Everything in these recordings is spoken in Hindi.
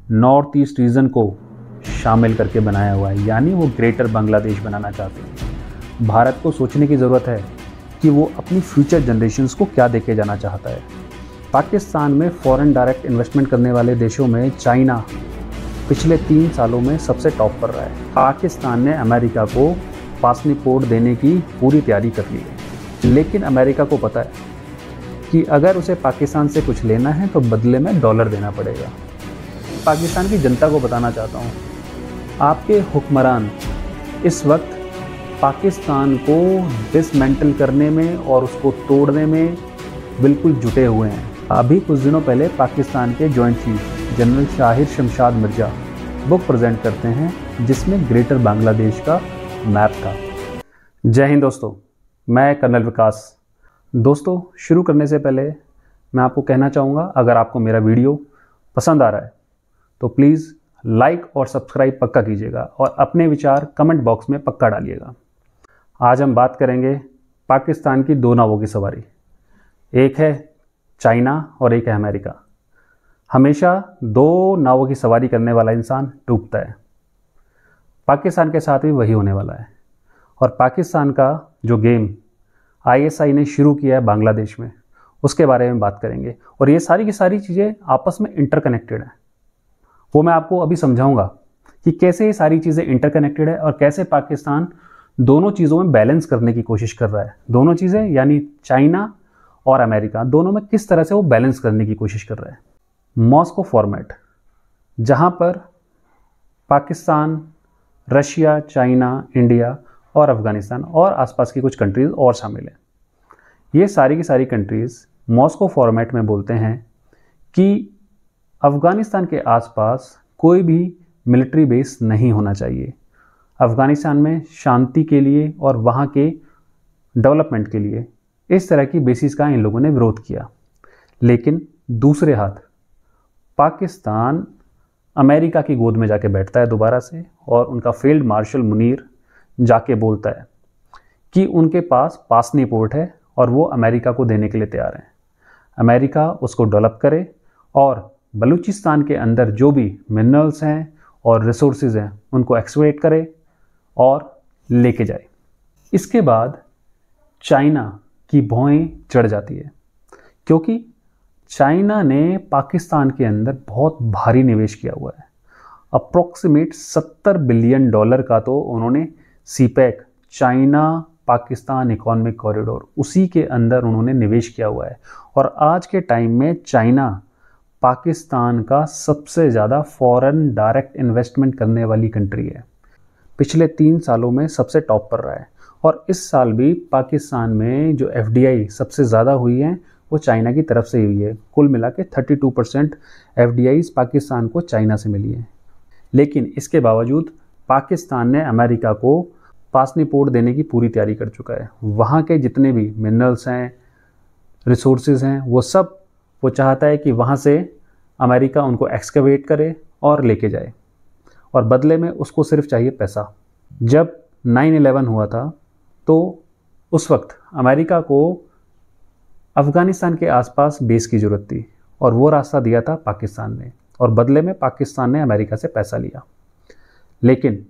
नॉर्थ ईस्ट रीजन को शामिल करके बनाया हुआ है, यानी वो ग्रेटर बांग्लादेश बनाना चाहते हैं। भारत को सोचने की ज़रूरत है कि वो अपनी फ्यूचर जनरेशन्स को क्या देके जाना चाहता है। पाकिस्तान में फॉरेन डायरेक्ट इन्वेस्टमेंट करने वाले देशों में चाइना पिछले 3 सालों में सबसे टॉप पर रहा है। पाकिस्तान ने अमेरिका को पासपोर्ट देने की पूरी तैयारी कर ली है, लेकिन अमेरिका को पता है कि अगर उसे पाकिस्तान से कुछ लेना है तो बदले में डॉलर देना पड़ेगा। पाकिस्तान की जनता को बताना चाहता हूँ, आपके हुक्मरान इस वक्त पाकिस्तान को डिसमेंटल करने में और उसको तोड़ने में बिल्कुल जुटे हुए हैं। अभी कुछ दिनों पहले पाकिस्तान के joint chief general Shahir Shamshad Mirza book present करते हैं जिसमें ग्रेटर बांग्लादेश का मैप था। जय हिंद दोस्तों, मैं कर्नल विकास। दोस्तों, शुरू करने से पहले मैं आपको कहना चाहूँगा, अगर आपको मेरा वीडियो पसंद आ रहा है तो प्लीज़ लाइक और सब्सक्राइब पक्का कीजिएगा और अपने विचार कमेंट बॉक्स में पक्का डालिएगा। आज हम बात करेंगे पाकिस्तान की 2 नावों की सवारी। एक है चाइना और एक है अमेरिका। हमेशा 2 नावों की सवारी करने वाला इंसान डूबता है। पाकिस्तान के साथ भी वही होने वाला है। और पाकिस्तान का जो गेम ISI ने शुरू किया है बांग्लादेश में, उसके बारे में बात करेंगे। और ये सारी की सारी चीज़ें आपस में इंटरकनेक्टेड हैं। वो मैं आपको अभी समझाऊंगा कि कैसे ये सारी चीज़ें इंटरकनेक्टेड है और कैसे पाकिस्तान दोनों चीज़ों में बैलेंस करने की कोशिश कर रहा है। दोनों चीज़ें यानी चाइना और अमेरिका, दोनों में किस तरह से वो बैलेंस करने की कोशिश कर रहा है। मॉस्को फॉर्मेट, जहाँ पर पाकिस्तान, रशिया, चाइना, इंडिया और अफ़गानिस्तान और आसपास की कुछ कंट्रीज़ और शामिल हैं। ये सारी की सारी कंट्रीज़ मॉस्को फॉर्मेट में बोलते हैं कि अफ़गानिस्तान के आसपास कोई भी मिलिट्री बेस नहीं होना चाहिए। अफ़गानिस्तान में शांति के लिए और वहाँ के डेवलपमेंट के लिए इस तरह की बेसिस का इन लोगों ने विरोध किया। लेकिन दूसरे हाथ पाकिस्तान अमेरिका की गोद में जाके बैठता है दोबारा से, और उनका फील्ड मार्शल मुनीर जाके बोलता है कि उनके पास पासपोर्ट है और वो अमेरिका को देने के लिए तैयार हैं। अमेरिका उसको डेवलप करे और बलूचिस्तान के अंदर जो भी मिनरल्स हैं और रिसोर्सेज हैं उनको एक्सप्लॉइट करे और लेके जाए। इसके बाद चाइना की भौएं चढ़ जाती है, क्योंकि चाइना ने पाकिस्तान के अंदर बहुत भारी निवेश किया हुआ है। अप्रॉक्सीमेट $70 बिलियन का तो उन्होंने CPEC, China Pakistan economic corridor, उसी के अंदर उन्होंने निवेश किया हुआ है। और आज के टाइम में चाइना पाकिस्तान का सबसे ज़्यादा फॉरेन डायरेक्ट इन्वेस्टमेंट करने वाली कंट्री है। पिछले 3 सालों में सबसे टॉप पर रहा है। और इस साल भी पाकिस्तान में जो FDI सबसे ज़्यादा हुई है वो चाइना की तरफ से हुई है। कुल मिला के 32% FDIs पाकिस्तान को चाइना से मिली है। लेकिन इसके बावजूद पाकिस्तान ने अमेरिका को पासपोर्ट देने की पूरी तैयारी कर चुका है। वहाँ के जितने भी मिनरल्स हैं, रिसोर्सेज हैं, वो सब वो चाहता है कि वहाँ से अमेरिका उनको एक्सकवेट करे और लेके जाए, और बदले में उसको सिर्फ चाहिए पैसा। जब 9/11 हुआ था तो उस वक्त अमेरिका को अफ़गानिस्तान के आसपास बेस की ज़रूरत थी, और वो रास्ता दिया था पाकिस्तान ने, और बदले में पाकिस्तान ने अमेरिका से पैसा लिया। लेकिन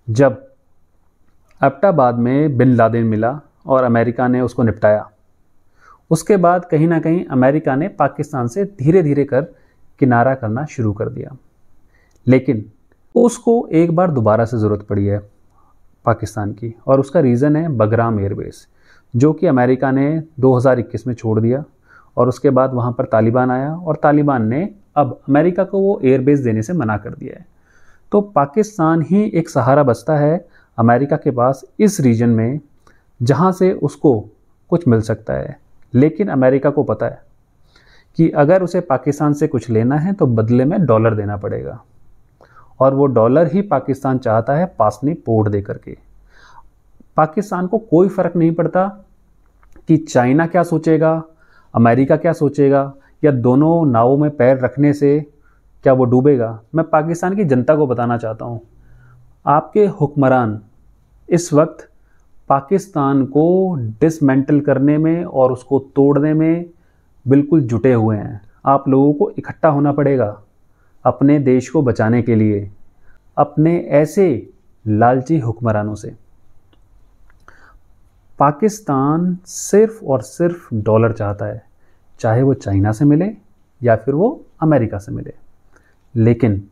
जब एबटाबाद में बिन लादेन मिला और अमेरिका ने उसको निपटाया, उसके बाद कहीं ना कहीं अमेरिका ने पाकिस्तान से धीरे धीरे कर किनारा करना शुरू कर दिया। लेकिन उसको एक बार दोबारा से ज़रूरत पड़ी है पाकिस्तान की, और उसका रीज़न है बगराम एयरबेस, जो कि अमेरिका ने 2021 में छोड़ दिया। और उसके बाद वहाँ पर तालिबान आया और तालिबान ने अब अमेरिका को वो एयरबेस देने से मना कर दिया है। तो पाकिस्तान ही एक सहारा बचता है अमेरिका के पास इस रीजन में, जहाँ से उसको कुछ मिल सकता है। लेकिन अमेरिका को पता है कि अगर उसे पाकिस्तान से कुछ लेना है तो बदले में डॉलर देना पड़ेगा, और वो डॉलर ही पाकिस्तान चाहता है पासपोर्ट दे करके। पाकिस्तान को कोई फ़र्क नहीं पड़ता कि चाइना क्या सोचेगा, अमेरिका क्या सोचेगा, या दोनों नावों में पैर रखने से क्या वो डूबेगा। मैं पाकिस्तान की जनता को बताना चाहता हूँ, आपके हुक्मरान इस वक्त पाकिस्तान को डिसमेंटल करने में और उसको तोड़ने में बिल्कुल जुटे हुए हैं। आप लोगों को इकट्ठा होना पड़ेगा। अपने देश को बचाने के लिए अपने ऐसे लालची हुक्मरानों से। पाकिस्तान सिर्फ और सिर्फ डॉलर चाहता है, चाहे वो चाइना से मिले या फिर वो अमेरिका से मिले। लेकिन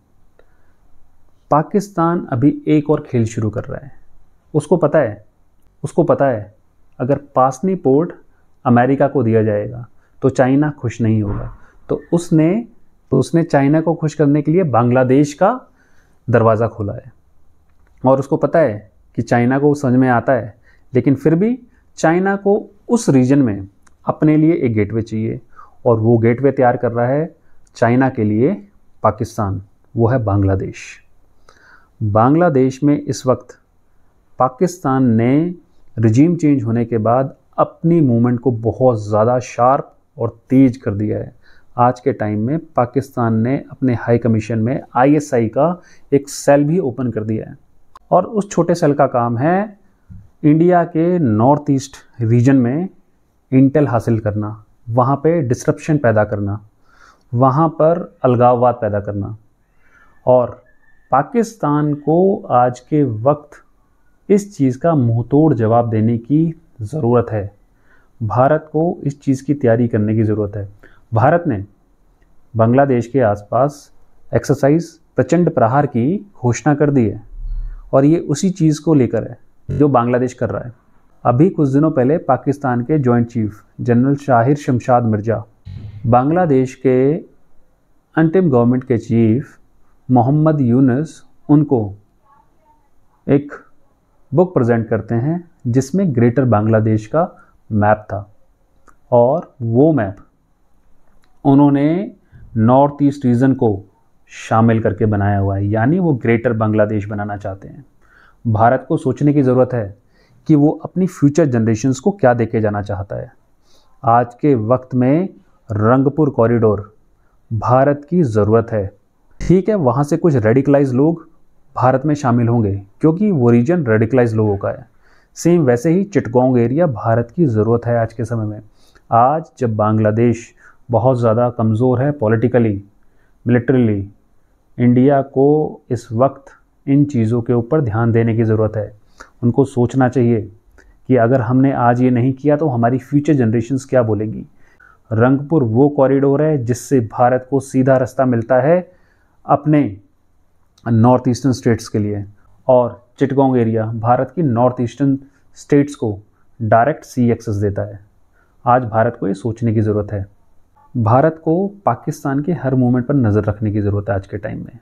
पाकिस्तान अभी एक और खेल शुरू कर रहा है। उसको पता है अगर पासनी पोर्ट अमेरिका को दिया जाएगा तो चाइना खुश नहीं होगा। तो उसने चाइना को खुश करने के लिए बांग्लादेश का दरवाज़ा खोला है। और उसको पता है कि चाइना को समझ में आता है, लेकिन फिर भी चाइना को उस रीजन में अपने लिए एक गेटवे चाहिए, और वो गेटवे तैयार कर रहा है चाइना के लिए पाकिस्तान, वो है बांग्लादेश। बांग्लादेश में इस वक्त पाकिस्तान ने रिजीम चेंज होने के बाद अपनी मूवमेंट को बहुत ज़्यादा शार्प और तेज कर दिया है। आज के टाइम में पाकिस्तान ने अपने हाई कमीशन में ISI का एक सेल भी ओपन कर दिया है, और उस छोटे सेल का काम है इंडिया के नॉर्थ ईस्ट रीजन में इंटेल हासिल करना, वहाँ पे डिसरप्शन पैदा करना, वहाँ पर अलगाववाद पैदा करना। और पाकिस्तान को आज के वक्त इस चीज़ का मुंहतोड़ जवाब देने की ज़रूरत है। भारत को इस चीज़ की तैयारी करने की ज़रूरत है। भारत ने बांग्लादेश के आसपास एक्सरसाइज प्रचंड प्रहार की घोषणा कर दी है, और ये उसी चीज़ को लेकर है जो बांग्लादेश कर रहा है। अभी कुछ दिनों पहले पाकिस्तान के joint chief general Shahir Shamshad Mirza Bangladesh के अंतरिम गवर्नमेंट के चीफ मोहम्मद यूनुस उनको एक बुक प्रेजेंट करते हैं जिसमें ग्रेटर बांग्लादेश का मैप था, और वो मैप उन्होंने नॉर्थ ईस्ट रीजन को शामिल करके बनाया हुआ है, यानी वो ग्रेटर बांग्लादेश बनाना चाहते हैं। भारत को सोचने की ज़रूरत है कि वो अपनी फ्यूचर जनरेशन्स को क्या देके जाना चाहता है। आज के वक्त में रंगपुर कॉरिडोर भारत की ज़रूरत है। ठीक है, वहाँ से कुछ रेडिकलाइज लोग भारत में शामिल होंगे क्योंकि वो रीजन रेडिकलाइज लोगों का है। सेम वैसे ही चिटगोंग एरिया भारत की ज़रूरत है आज के समय में। आज जब बांग्लादेश बहुत ज़्यादा कमज़ोर है पॉलिटिकली, मिलिट्रीली, इंडिया को इस वक्त इन चीज़ों के ऊपर ध्यान देने की ज़रूरत है। उनको सोचना चाहिए कि अगर हमने आज ये नहीं किया तो हमारी फ्यूचर जनरेशन्स क्या बोलेंगी। रंगपुर वो कॉरिडोर है जिससे भारत को सीधा रास्ता मिलता है अपने नॉर्थ ईस्टर्न स्टेट्स के लिए, और चिटगोंग एरिया भारत की नॉर्थ ईस्टर्न स्टेट्स को डायरेक्ट सी एक्सेस देता है। आज भारत को ये सोचने की ज़रूरत है। भारत को पाकिस्तान के हर मूवमेंट पर नज़र रखने की ज़रूरत है आज के टाइम में।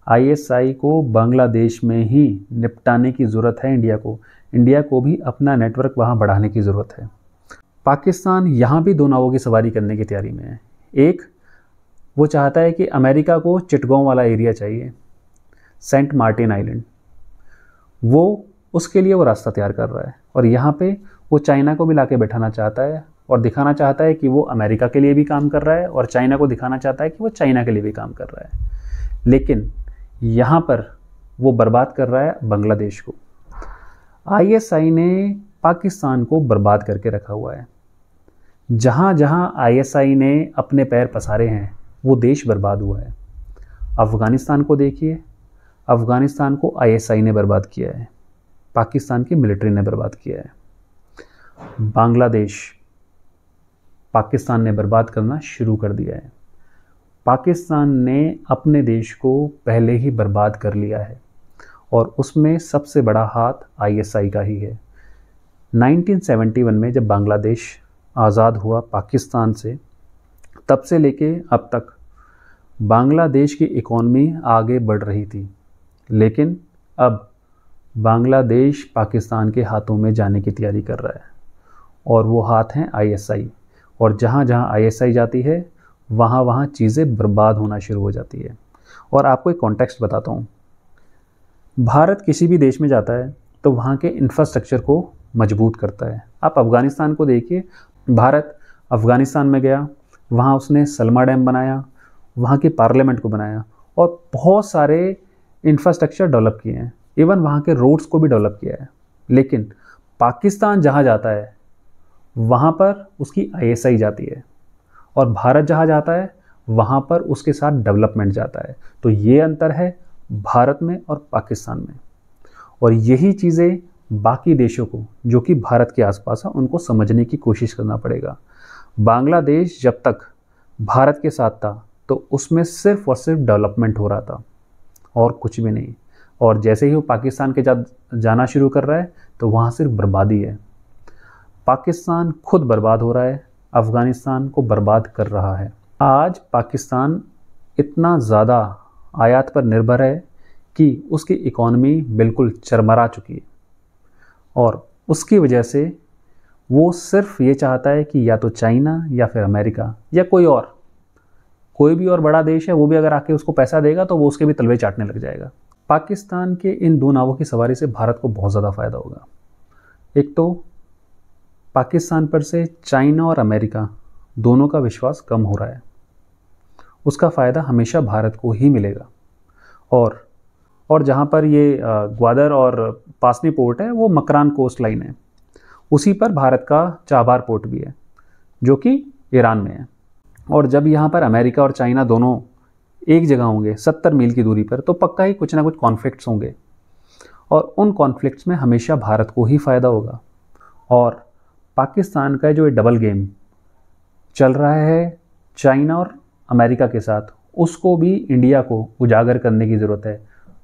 ISI को बांग्लादेश में ही निपटाने की ज़रूरत है इंडिया को भी अपना नेटवर्क वहाँ बढ़ाने की ज़रूरत है। पाकिस्तान यहाँ भी दो नावों की सवारी करने की तैयारी में है। एक, वो चाहता है कि अमेरिका को चिटगोंग वाला एरिया चाहिए, सेंट मार्टिन आइलैंड, वो उसके लिए वो रास्ता तैयार कर रहा है, और यहाँ पे वो चाइना को भी ला के बैठाना चाहता है और दिखाना चाहता है कि वो अमेरिका के लिए भी काम कर रहा है, और चाइना को दिखाना चाहता है कि वो चाइना के लिए भी काम कर रहा है। लेकिन यहाँ पर वो बर्बाद कर रहा है बांग्लादेश को। ISI ने पाकिस्तान को बर्बाद करके रखा हुआ है। जहाँ जहाँ ISI ने अपने पैर पसारे हैं वो देश बर्बाद हुआ है। अफ़गानिस्तान को देखिए, अफ़गानिस्तान को ISI ने बर्बाद किया है, पाकिस्तान की मिलिट्री ने बर्बाद किया है। बांग्लादेश पाकिस्तान ने बर्बाद करना शुरू कर दिया है। पाकिस्तान ने अपने देश को पहले ही बर्बाद कर लिया है, और उसमें सबसे बड़ा हाथ ISI का ही है। 1971 में जब बांग्लादेश आज़ाद हुआ पाकिस्तान से, तब से लेके अब तक बांग्लादेश की इकॉनमी आगे बढ़ रही थी, लेकिन अब बांग्लादेश पाकिस्तान के हाथों में जाने की तैयारी कर रहा है, और वो हाथ हैं ISI। और जहाँ जहाँ ISI जाती है वहाँ वहाँ चीज़ें बर्बाद होना शुरू हो जाती है। और आपको एक कॉन्टेक्स्ट बताता हूँ। भारत किसी भी देश में जाता है तो वहाँ के इंफ्रास्ट्रक्चर को मजबूत करता है। आप अफ़गानिस्तान को देखिए, भारत अफ़गानिस्तान में गया, वहाँ उसने सलमा डैम बनाया, वहाँ की पार्लियामेंट को बनाया, और बहुत सारे इंफ्रास्ट्रक्चर डेवलप किए हैं, इवन वहाँ के रोड्स को भी डेवलप किया है। लेकिन पाकिस्तान जहाँ जाता है वहाँ पर उसकी ISI जाती है, और भारत जहाँ जाता है वहाँ पर उसके साथ डेवलपमेंट जाता है। तो ये अंतर है भारत में और पाकिस्तान में, और यही चीज़ें बाकी देशों को जो कि भारत के आसपास है उनको समझने की कोशिश करना पड़ेगा। बांग्लादेश जब तक भारत के साथ था तो उसमें सिर्फ और सिर्फ डेवलपमेंट हो रहा था और कुछ भी नहीं, और जैसे ही वो पाकिस्तान के जाना शुरू कर रहा है तो वहाँ सिर्फ बर्बादी है। पाकिस्तान खुद बर्बाद हो रहा है, अफ़गानिस्तान को बर्बाद कर रहा है। आज पाकिस्तान इतना ज़्यादा आयात पर निर्भर है कि उसकी इकॉनमी बिल्कुल चरमरा चुकी है, और उसकी वजह से वो सिर्फ ये चाहता है कि या तो चाइना या फिर अमेरिका या कोई भी और बड़ा देश है वो भी अगर आके उसको पैसा देगा तो वो उसके भी तलवे चाटने लग जाएगा। पाकिस्तान के इन दो नावों की सवारी से भारत को बहुत ज़्यादा फ़ायदा होगा। एक तो पाकिस्तान पर से चाइना और अमेरिका दोनों का विश्वास कम हो रहा है, उसका फ़ायदा हमेशा भारत को ही मिलेगा। और जहाँ पर ये ग्वादर और पासनी पोर्ट है वो मकरान कोस्ट लाइन है, उसी पर भारत का चाबार पोर्ट भी है जो कि ईरान में है। और जब यहाँ पर अमेरिका और चाइना दोनों एक जगह होंगे 70 मील की दूरी पर, तो पक्का ही कुछ ना कुछ कॉन्फ्लिक्ट्स होंगे, और उन कॉन्फ्लिक्ट्स में हमेशा भारत को ही फ़ायदा होगा। और पाकिस्तान का जो डबल गेम चल रहा है चाइना और अमेरिका के साथ, उसको भी इंडिया को उजागर करने की ज़रूरत है।